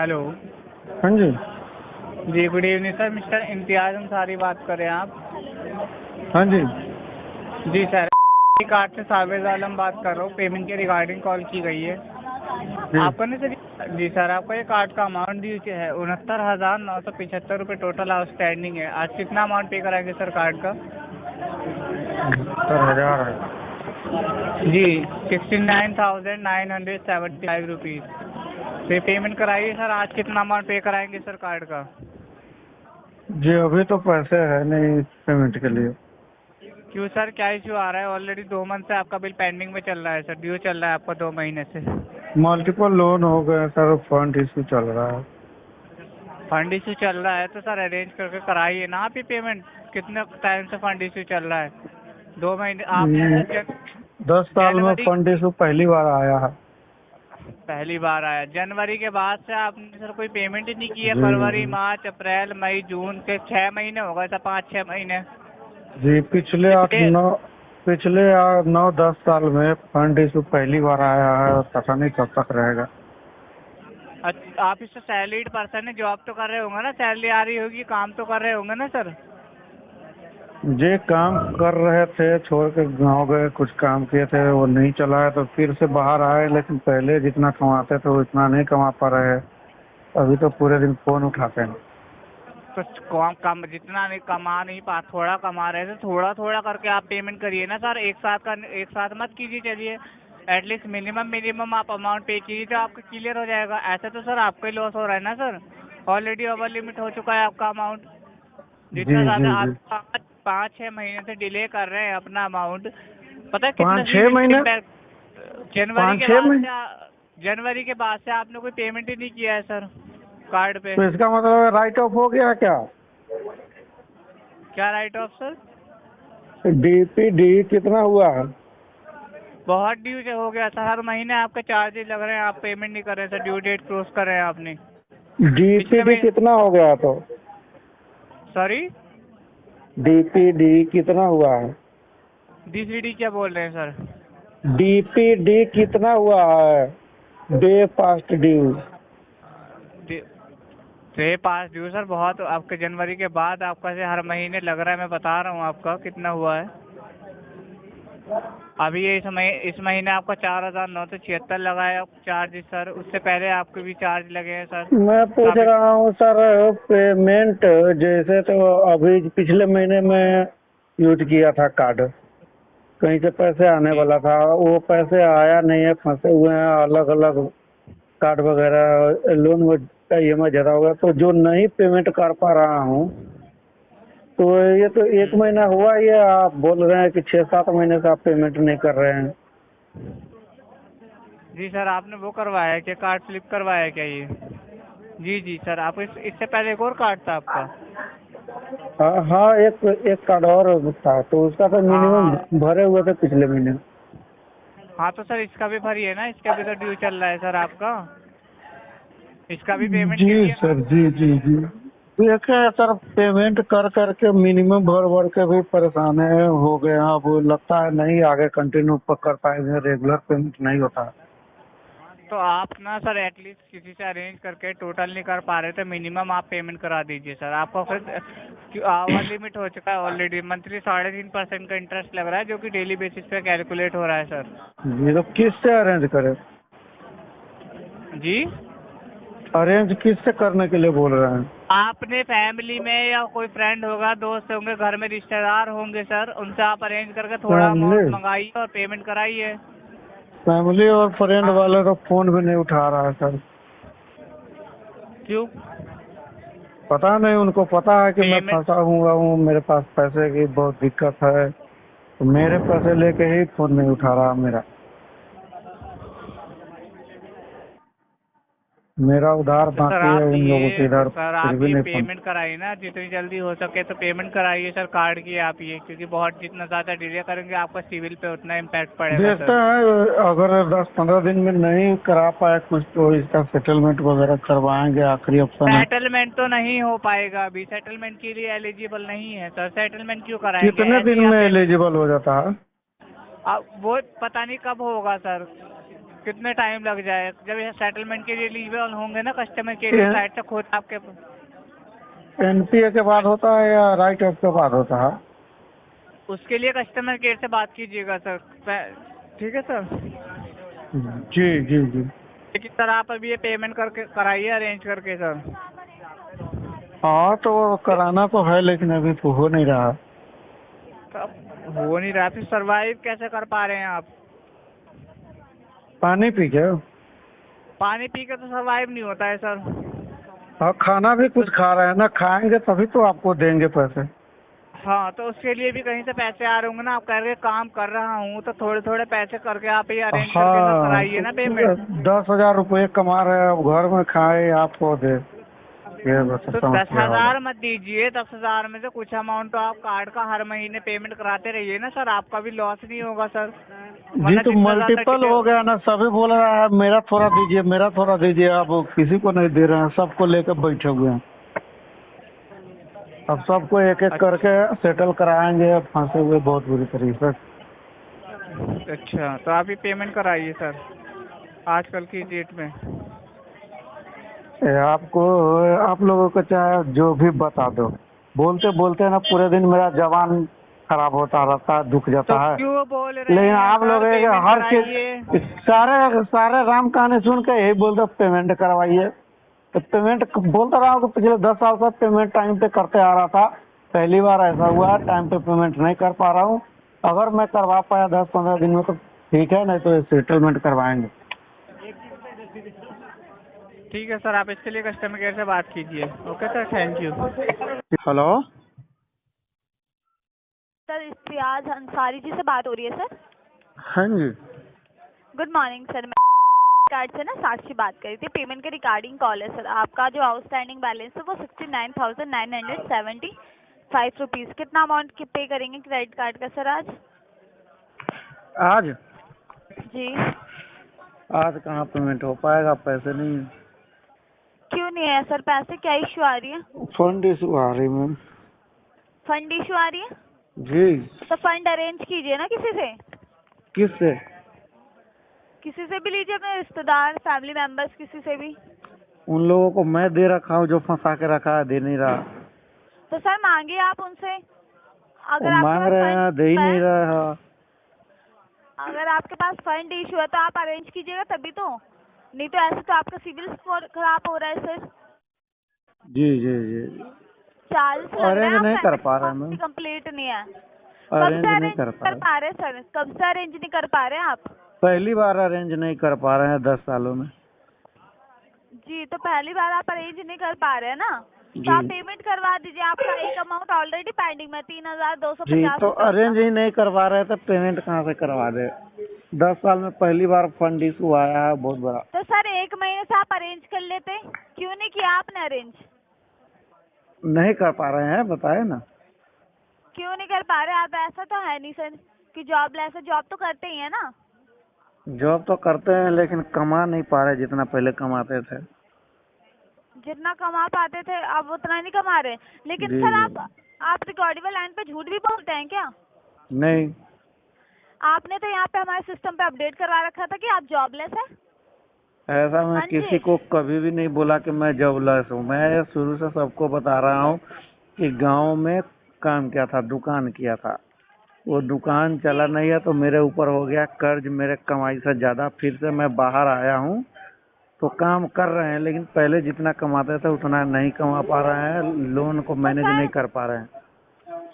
Hello. हाँ जी। जी good evening sir, mister Imtiaz Ansari बात कर रहे हैं आप? हाँ जी। जी सर, कार्ड से साबिर आलम बात कर रहा हूँ। पेमेंट के रिगार्डिंग कॉल की गई है जी आपका ना सर। जी सर, आपका ये कार्ड का अमाउंट ड्यू है 69,975 रुपये टोटल आउटस्टैंडिंग है। आज कितना अमाउंट पे कराएंगे सर कार्ड का? 70,000 है। जी 69,975 रुपीज़ पे पेमेंट कराइए सर। आज कितना अमाउंट पे कराएंगे सर कार्ड का? जी अभी तो पैसे है नहीं पेमेंट के लिए। क्यों सर, क्या इशू आ रहा है? ऑलरेडी 2 मंथ से आपका बिल पेंडिंग में चल रहा है सर, ड्यू चल रहा है आपका 2 महीने से। मल्टीपल लोन हो गए सर, फंड इशू चल रहा है। फंड इशू चल रहा है तो सर अरेंज करके कराइए ना आप ही पेमेंट। कितने टाइम से फंड इशू चल रहा है? 2 महीने आपने 10 साल में जनवरी फंड इशू पहली बार आया है। पहली बार आया। जनवरी के बाद से आपने सर कोई पेमेंट ही नहीं की है? जी फरवरी, जी मार्च, अप्रैल, मई, जून के 6 महीने हो गए सर, 5-6 महीने। जी पिछले पिछले 9-10 साल में फंड इशू पहली बार आया है। पता नहीं कब तक रहेगा। आप इससे सैलरीड पर्सन है, जॉब तो कर रहे होंगे ना? सैलरी आ रही होगी, काम तो कर रहे होंगे ना सर? जे काम कर रहे थे, छोड़ के गाँव गए, कुछ काम किए थे, वो नहीं चला है तो फिर से बाहर आए। लेकिन पहले जितना कमाते थे वो इतना नहीं कमा पा रहे हैं। अभी तो पूरे दिन फोन उठाते हैं। तो कम जितना नहीं कमा नहीं पा, थोड़ा कमा रहे थे, थोड़ा थोड़ा करके आप पेमेंट करिए ना सर। एक साथ मत कीजिए। चलिए एटलीस्ट मिनिमम आप अमाउंट पे कीजिए तो आपका क्लियर हो जाएगा। ऐसे तो सर आपका ही लॉस हो रहा है ना सर। ऑलरेडी ओवर लिमिट हो चुका है आपका अमाउंट। जी जितना जी ज़्यादा जी। आप 5-6 महीने से डिले कर रहे हैं अपना अमाउंट, पता है कितना 5-6 सिविल पे महीने इम्पैक्ट। जनवरी के 5-6 बाद महीने से जनवरी के बाद से आपने कोई पेमेंट ही नहीं किया है सर कार्ड पे। तो इसका मतलब राइट ऑफ हो गया क्या? क्या राइट ऑफ सर? डीपीडी कितना हुआ है? बहुत ड्यू से हो गया सर। हर महीने आपके चार्जेस लग रहे हैं, आप पेमेंट नहीं कर रहे हैं सर। ड्यू डेट क्रॉस कर रहे हैं आपने पिछले डीपीडी महीने। कितना हो गया तो? सॉरी, डीपीडी कितना हुआ है? डीसीडी क्या बोल रहे हैं सर? डीपीडी कितना हुआ है? Day past due. पे पास ड्यू सर बहुत आपके जनवरी के बाद आपका से हर महीने लग रहा है। मैं बता रहा हूँ आपका कितना हुआ है। अभी ये इस महीने आपका 4,976 लगा है चार्ज सर। उससे पहले आपके भी चार्ज लगे हैं सर मैं पूछ काफी। रहा हूँ सर, पेमेंट जैसे तो अभी पिछले महीने में यूज किया था कार्ड, कहीं से पैसे आने जी वाला था, वो पैसे आया नहीं है, फंसे हुए हैं अलग अलग कार्ड वगैरह, लोन में ईएमआई ज्यादा होगा तो जो नहीं पेमेंट कर पा रहा हूँ। तो ये तो 1 महीना हुआ, ये आप बोल रहे हैं कि 6-7 महीने से आप पेमेंट नहीं कर रहे हैं। जी सर, आपने वो करवाया है क्या, कार्ड फ्लिप करवाया है क्या ये? जी जी सर, आप इससे पहले एक और कार्ड था आपका? हाँ हाँ, एक एक कार्ड और था तो उसका तो हाँ मिनिमम हाँ भरे हुए थे पिछले महीने। हाँ, तो सर इसका भी भरिए ना। इसका भी तो ड्यू चल रहा है सर आपका। इसका भी पेमेंट जी कीजिए ना। सर, जी जी जी। देखे सर, पेमेंट कर करके मिनिमम भर भर के भी परेशान हो गए हैं। अब लगता है नहीं आगे कंटिन्यू कर पाएंगे, रेगुलर पेमेंट नहीं होता। तो आप ना सर एटलीस्ट किसी से अरेंज करके, टोटल नहीं कर पा रहे तो मिनिमम आप पेमेंट करा दीजिए सर। आपका फिर ओवर लिमिट हो चुका है ऑलरेडी। मंथली 3.5% का इंटरेस्ट लग रहा है जो कि डेली बेसिस पे कैलकुलेट हो रहा है सर। ये तो किससे अरेंज करें? जी, अरेंज किससे करने के लिए बोल रहे हैं? आपने फैमिली में या कोई फ्रेंड होगा, दोस्त होंगे, घर में रिश्तेदार होंगे सर, उनसे आप अरेंज करके थोड़ा फैमिली अमाउंट मंगाइए और पेमेंट कराइए। फैमिली और फ्रेंड हाँ, वाले तो फोन भी नहीं उठा रहा है सर। क्यों? पता नहीं, उनको पता है कि मैं पेमेंट फंसा हुआ हूँ, मेरे पास पैसे की बहुत दिक्कत है, तो मेरे पैसे लेके ही फोन नहीं उठा रहा। मेरा उधार तो सर बाकी है आप उन लोगों से ये इधर, सर फिर आप भी ये नहीं फोन। पेमेंट कराइए ना जितनी जल्दी हो सके। तो पेमेंट कराइए सर कार्ड की आप ये, क्योंकि बहुत जितना ज़्यादा डिले करेंगे आपका सिविल पे उतना इम्पैक्ट पड़ेगा देखते सर। हैं, अगर 10-15 दिन में नहीं करा पाए कुछ तो इसका सेटलमेंट वगैरह करवाएंगे, आखिरी ऑप्शन है। सेटलमेंट तो नहीं हो पाएगा अभी। सेटलमेंट के लिए एलिजिबल नहीं है सर। सेटलमेंट क्यों कराएंगे? कितने ऐसे दिन ही आप में पेमेंट, एलिजिबल हो जाता है? अब वो पता नहीं कब होगा सर। कितने टाइम लग जाए? जब ये सेटलमेंट के लिए एलिजिबल होंगे ना कस्टमर केयर साइड से खुद आपके, एनपीए के बाद होता है या राइट ऑफ के बाद होता है? उसके लिए कस्टमर केयर से बात कीजिएगा सर। ठीक है सर। जी जी जी। लेकिन सर आप अभी ये पेमेंट करके कराइए अरेंज करके सर। हाँ तो कराना तो है लेकिन अभी तो हो नहीं रहा। अब हो नहीं रहा, फिर सरवाइव कैसे कर पा रहे हैं आप? पानी पी के? पानी पी के तो सरवाइव नहीं होता है सर। हाँ खाना भी कुछ खा रहे हैं ना, खाएंगे तभी तो आपको देंगे पैसे। हाँ तो उसके लिए भी कहीं से पैसे आ रहे होंगे ना, आप कह रहे काम कर रहा हूँ तो थोड़े थोड़े पैसे करके आप ये अरेंज करके सर कराइए ना पेमेंट। 10,000 रुपये कमा रहे हैं, अब घर में खाए आपको दे, ये बस तो समस्या होगा। 10,000 मत दीजिए, 10,000 में से कुछ अमाउंट तो आप कार्ड का हर महीने पेमेंट कराते रहिए ना सर, आपका भी लॉस नहीं होगा सर। जी वरना तो जितना ज्यादा मल्टीपल हो गया ना, सभी बोल रहा है मेरा थोड़ा दीजिए मेरा थोड़ा दीजिए, आप किसी को नहीं दे रहे हैं, सबको लेकर बैठे हुए हैं। अब सबको एक एक करके सेटल कराएंगे, अब फंसे हुए बहुत बुरी तरीके से। अच्छा तो आप ही पेमेंट कराइए सर आजकल की डेट में। आपको आप लोगों को चाहे जो भी बता दो, बोलते बोलते ना पूरे दिन मेरा जवान खराब होता रहता है, दुख जाता तो है। क्यों बोल रहे लेकिन हैं आप सर, लोग पेमेंट हर कराइए। चीज सारे सारे राम कहानी सुन के यही बोलते पेमेंट करवाइए। तो पेमेंट बोलता रहा हूँ कि पिछले 10 साल से पेमेंट टाइम पे करते आ रहा था, पहली बार ऐसा हुआ टाइम पे पेमेंट नहीं कर पा रहा हूँ। अगर मैं करवा पाया 10-15 दिन में तो ठीक है, नहीं तो सेटलमेंट करवाएंगे। ठीक है सर, आप इसके लिए कस्टमर केयर से बात कीजिए। Okay sir, thank you. Hello sir Imtiaz Ansari ji से बात हो रही है सर? हाँ जी। गुड मॉर्निंग सर, मैं कार्ड से ना साक्षी बात कर रही थी, पेमेंट के रिगार्डिंग कॉल है सर। आपका जो आउटस्टैंडिंग बैलेंस है वो 69,975 रुपीज़। कितना अमाउंट पे करेंगे क्रेडिट कार्ड का सर आज? आज जी। आज कहाँ पेमेंट हो पाएगा, पैसे नहीं है। क्यों नहीं है सर पैसे, क्या इशू आ रही है? फंड इशू आ रही मैम। फंड इशू आ रही है? जी। तो फंड अरेंज कीजिए ना किसी से। किससे? किसी से भी लीजिए, अपने रिश्तेदार फैमिली मेंबर्स किसी से भी। उन लोगों को मैं दे रखा हूँ जो फंसा के रखा है, दे नहीं रहा। तो सर मांगिए आप उनसे। अगर वो आपके मांग पास रहे हैं, दे ही फंड नहीं रहा। अगर आपके पास फंड इशू है तो आप अरेंज कीजिएगा तभी तो, नहीं तो ऐसे तो आपका सिविल स्कोर खराब हो रहा है सर। जी जी जी। 40 लग अरेंज रहा है, नहीं कर पा रहे आपका मैम। कंप्लीट नहीं है। अरेंज नहीं अरेंज कर पा कर रहे। पा रहे सर? कब से अरेंज नहीं कर पा रहे हैं आप? पहली बार अरेंज नहीं कर पा रहे हैं 10 सालों में। जी तो पहली बार आप अरेंज नहीं कर पा रहे हैं ना, जी। तो आप पेमेंट करवा दीजिए। आपका एक अमाउंट ऑलरेडी पेंडिंग में 3,250 जी तो रुपये अरेंज ही नहीं करवा रहे तो पेमेंट कहाँ से करवा दे? 10 साल में पहली बार फंड इशू आया है बहुत बड़ा। तो सर 1 महीने से आप अरेंज कर लेते, क्यों नहीं किया आपने अरेंज? नहीं कर पा रहे हैं, बताए ना। क्यों नहीं कर पा रहे आप? ऐसा तो है नहीं सर कि जॉब तो करते ही है ना। जॉब तो करते हैं लेकिन कमा नहीं पा रहे जितना पहले कमाते थे। जितना कमा पाते थे अब उतना नहीं कमा रहे। लेकिन जी सर जी। आप रिकॉर्डेबल लाइन पे झूठ भी बोलते हैं क्या? नहीं। आपने तो यहाँ पे हमारे सिस्टम पे अपडेट करवा रखा था कि आप जॉबलेस है। ऐसा मैं हाँ जी। किसी को कभी भी नहीं बोला कि मैं जॉबलेस हूँ। मैं शुरू से सबको बता रहा हूँ कि गांव में काम किया था, दुकान किया था, वो दुकान चला नहीं है तो मेरे ऊपर हो गया कर्ज, मेरे कमाई से ज्यादा। फिर से मैं बाहर आया हूँ तो काम कर रहे हैं, लेकिन पहले जितना कमाते थे उतना नहीं कमा पा रहे हैं, लोन को मैनेज नहीं कर पा रहे हैं।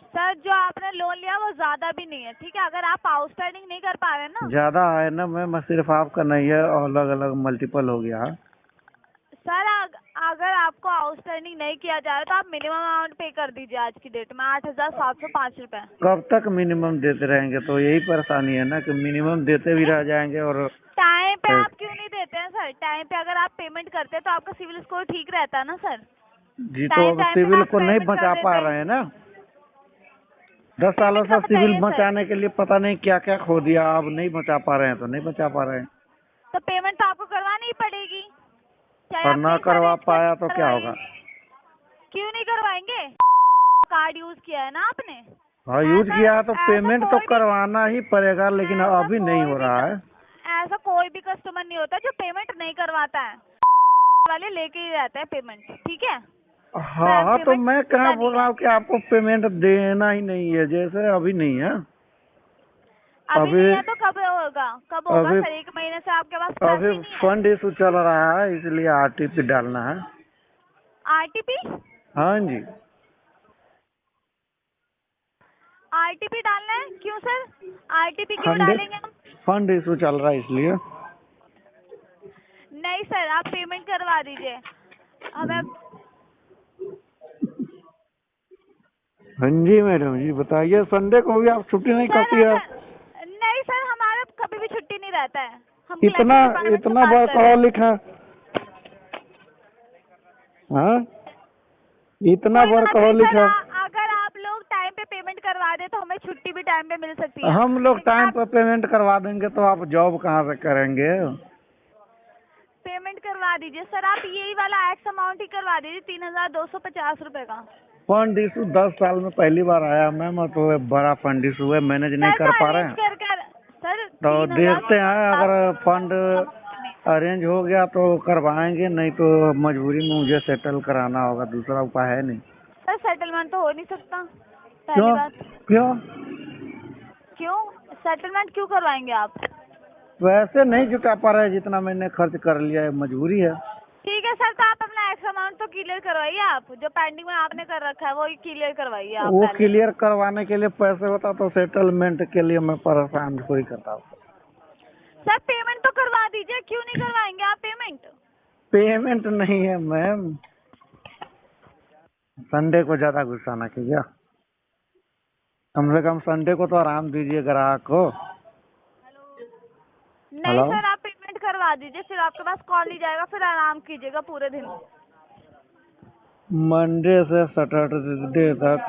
सर जो आपने लोन लिया वो ज्यादा भी नहीं है, ठीक है? अगर आप आउटस्टैंडिंग नहीं कर पा रहे हैं ना। ज्यादा है ना मैम, सिर्फ आपका नहीं है, अलग अलग मल्टीपल हो गया है। सर अगर आपको आउटस्टैंडिंग नहीं किया जा रहा तो आप मिनिमम अमाउंट पे कर दीजिए आज की डेट में 8,705 रुपए। कब तक मिनिमम देते रहेंगे? तो यही परेशानी है ना कि मिनिमम देते भी रह जाएंगे और टाइम पे आप क्यों नहीं देते हैं सर? टाइम पे अगर आप पेमेंट करते हैं तो आपका सिविल स्कोर ठीक रहता है ना सर। जी तो अब सिविल को नहीं बचा पा रहे हैं ना। 10 सालों से सिविल बचाने के लिए पता नहीं क्या क्या खो दिया, अब नहीं बचा पा रहे हैं तो नहीं बचा पा रहे हैं। तो पेमेंट तो आपको करवानी ही पड़ेगी, चाहे और आप ना नहीं करवा पाया तो क्या होगा? क्यों नहीं करवाएंगे? कार्ड यूज किया है ना आपने। हाँ यूज किया है तो पेमेंट तो करवाना ही पड़ेगा, लेकिन अभी नहीं हो रहा है। ऐसा कोई भी कस्टमर नहीं होता जो पेमेंट नहीं करवाता है, वाले लेके ही रहते हैं पेमेंट, ठीक है। हाँ, तो मैं कहाँ नहीं बोल रहा हूँ कि आपको पेमेंट देना ही नहीं है, जैसे अभी नहीं है। अभी नहीं है तो कब होगा, कब होगा अभी सर? 1 महीने से आपके पास पैसे अभी ही नहीं है। फंड इशू चल रहा है, इसलिए आरटीपी डालना है। आरटीपी? हाँ जी। आरटीपी डालना है? क्यों सर? आरटीपी क्यों फंड डालेंगे हम? फंड इशू चल रहा है इसलिए। नहीं सर, आप पेमेंट करवा दीजिए हमें। हाँ जी मैडम जी, बताइए, संडे को भी आप छुट्टी नहीं सर करती है? नहीं सर, हमारा कभी भी छुट्टी नहीं रहता है। हम इतना collection department से इतना बात कर रहे हैं। वर्कहॉलिक है। हाँ, इतना कोई बात नहीं वर्कहॉलिक सर, है। अगर आप लोग टाइम पे पेमेंट करवा दे तो हमें छुट्टी भी टाइम पे मिल सकती है। हम लोग लेकिन टाइम आप पर पेमेंट करवा देंगे तो आप जॉब कहाँ से करेंगे? पेमेंट करवा दीजिए सर, आप यही वाला एक्स अमाउंट ही करवा दीजिए, 3250 रुपए का। फंड इशू 10 साल में पहली बार आया मैम, तो बड़ा फंड इशू है, मैनेज नहीं सर कर तो पा रहे अरेंज हैं। कर सर तो देखते हैं, अगर फंड 3250 अरेंज हो गया तो करवाएंगे, नहीं तो मजबूरी में मुझे सेटल कराना होगा, दूसरा उपाय है नहीं। सर सेटलमेंट तो हो नहीं सकता, पहली क्यों? बात। क्यों? क्यों सेटलमेंट क्यों करवाएंगे आप? वैसे नहीं जुटा पा रहे जितना मैंने खर्च कर लिया है, मजबूरी है। ठीक है सर, तो आप अपना एक्स अमाउंट तो क्लियर करवाइए, आप जो पेंडिंग में आपने कर रखा है वो ही क्लियर करवाइए आप वो पहले। क्लियर करवाने के लिए पैसे होता तो सेटलमेंट के लिए मैं परेशान थोड़ी करता हूँ। सर पेमेंट तो करवा दीजिए, क्यों नहीं करवाएंगे आप पेमेंट? पेमेंट नहीं है मैम। संडे को ज्यादा गुस्सा ना कीजिए, कम से कम संडे को तो आराम दीजिए ग्राहक को। नहीं हेलो? सर, आप पेमेंट करवा दीजिए, फिर आपके पास कॉल नहीं जाएगा, फिर आराम कीजिएगा पूरे दिन। मंडे से सैटरडे तक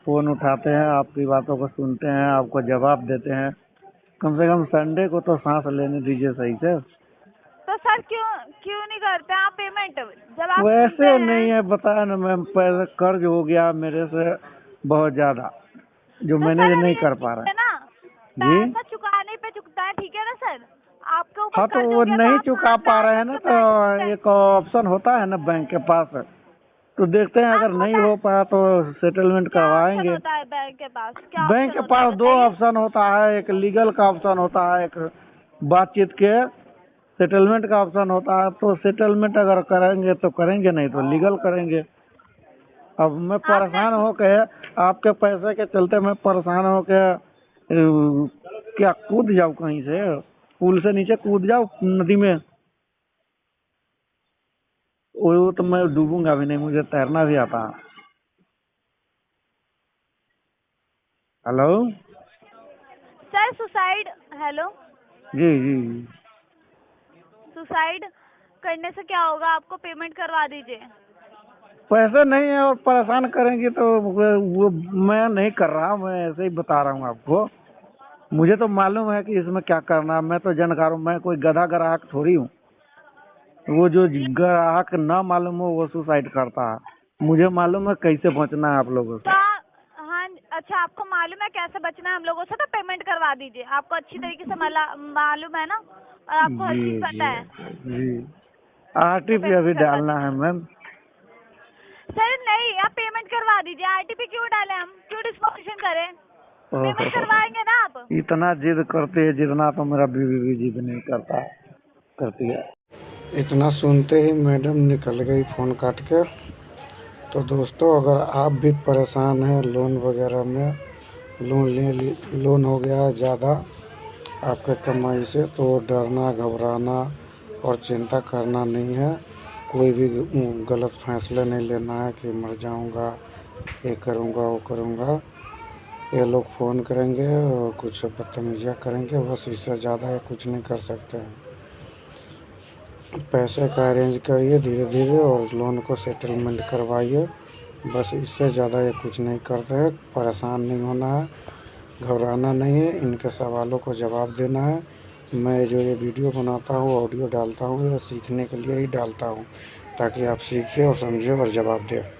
फोन उठाते हैं, आपकी बातों को सुनते हैं, आपको जवाब देते हैं, कम से कम संडे को तो सांस लेने दीजिए सही से। तो सर क्यों क्यों नहीं करते आप पेमेंट? जब आप सुनते वैसे हैं नहीं है, बताया ना मैम, पैसे कर्ज हो गया मेरे से बहुत ज्यादा, जो तो मैनेज सर नहीं अरेंज कर पा है रहे। ना, जी पैसा चुकाने पे चुकता है, ठीक है ना सर? आपके ऊपर हाँ, तो कर्ज हो वो गया नहीं आप चुका पा रहे हैं ना, तो एक ऑप्शन होता है ना बैंक के पास, तो देखते हैं, अगर नहीं हो पाया तो सेटलमेंट क्या ऑप्शन करवाएंगे। होता है बैंक के पास? क्या बैंक ऑप्शन के होता है पास दो बताइए? ऑप्शन होता है, एक लीगल का ऑप्शन होता है, एक बातचीत के सेटलमेंट का ऑप्शन होता है। तो सेटलमेंट अगर करेंगे तो करेंगे, नहीं तो लीगल करेंगे। अब मैं परेशान हो के, आपके पैसे के चलते मैं परेशान हो के क्या कूद जाऊँ कहीं से, पुल से नीचे कूद जाऊँ नदी में? वो तो मैं डूबूंगा भी नहीं, मुझे तैरना भी आता है। हेलो? सर सुसाइड, हेलो, जी जी। सुसाइड करने से क्या होगा? आपको पेमेंट करवा दीजिए। पैसे नहीं है और परेशान करेंगी तो वो मैं नहीं कर रहा, मैं ऐसे ही बता रहा हूँ आपको। मुझे तो मालूम है कि इसमें क्या करना है, मैं तो जानकार हूँ, मैं कोई गधा ग्राहक थोड़ी हूँ। वो जो ग्राहक ना मालूम हो वो सुसाइड करता है, मुझे मालूम है कैसे बचना है आप लोगों तो से। हाँ, अच्छा आपको मालूम है कैसे बचना है हम लोगों से, तो पेमेंट करवा दीजिए। आपको अच्छी तरीके से मालूम है ना, और आपको हर जी चीज पता है। जी। तो आरटीपी अभी पेमेंट करवा डालना है मैम। सर नहीं, आप पेमेंट करवा दीजिए। आरटीपी क्यों डालें हम, क्यों डिस्पोजिशन करें? पेमेंट करवाएंगे ना आप? इतना जिद करती है जितना तो मेरा बीवी भी जिद नहीं करती है। इतना सुनते ही मैडम निकल गई फ़ोन काट के। तो दोस्तों, अगर आप भी परेशान हैं लोन वगैरह में, लोन हो गया ज़्यादा आपके कमाई से, तो डरना, घबराना और चिंता करना नहीं है। कोई भी गलत फैसला नहीं लेना है कि मर जाऊंगा, ये करूंगा, वो करूंगा। ये लोग फ़ोन करेंगे और कुछ बदतमीजियाँ करेंगे, बस इससे ज़्यादा ये कुछ नहीं कर सकते हैं। पैसे का अरेंज करिए धीरे धीरे और लोन को सेटलमेंट करवाइए, बस इससे ज़्यादा ये कुछ नहीं करते हैं। परेशान नहीं होना है, घबराना नहीं है, इनके सवालों को जवाब देना है। मैं जो ये वीडियो बनाता हूँ, ऑडियो डालता हूँ, ये सीखने के लिए ही डालता हूँ, ताकि आप सीखिए और समझिए और जवाब दें।